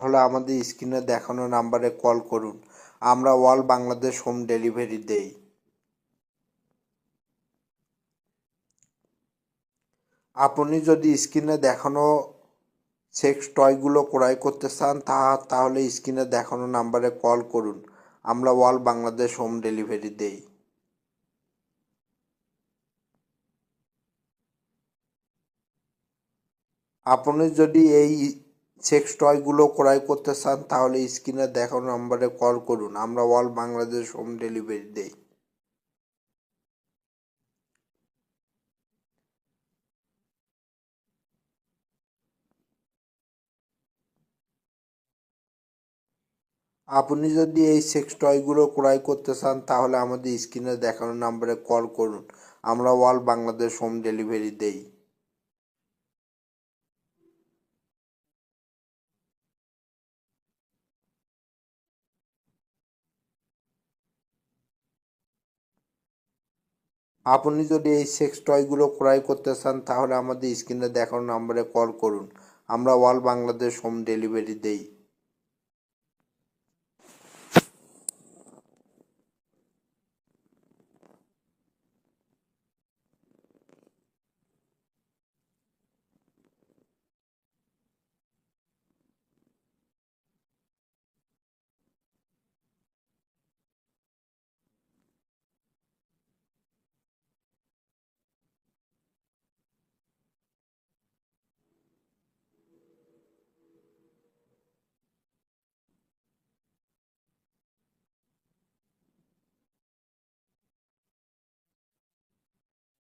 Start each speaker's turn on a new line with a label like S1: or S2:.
S1: তাহলে আমাদের স্ক্রিনে দেখানো নাম্বারে কল করুন। আমরা অল বাংলাদেশ হোম ডেলিভারি দেই। আপনি যদি স্ক্রিনে দেখানো সেক্স টয়গুলো ক্রয় করতে চান তাহলে স্ক্রিনে দেখানো নাম্বারে কল করুন। আমরা অল বাংলাদেশ হোম ডেলিভারি দেই। আপনি যদি এই সেক্স টয়গুলো ক্রয় করতে চান তাহলে স্ক্রিনে দেখানো নম্বরে কল করুন। আমরা অল বাংলাদেশ হোম ডেলিভারি দেই। আপনি যদি এই সেক্স টয়গুলো ক্রয় করতে চান তাহলে আমাদের স্ক্রিনে দেখানো নম্বরে কল করুন। আমরা অল বাংলাদেশ হোম ডেলিভারি দেই। আপনি যদি এই সেক্স টয়গুলো ক্রয় করতে চান তাহলে আমাদের স্ক্রিনে দেখানো নম্বরে কল করুন। আমরা অল বাংলাদেশ হোম ডেলিভারি দেই।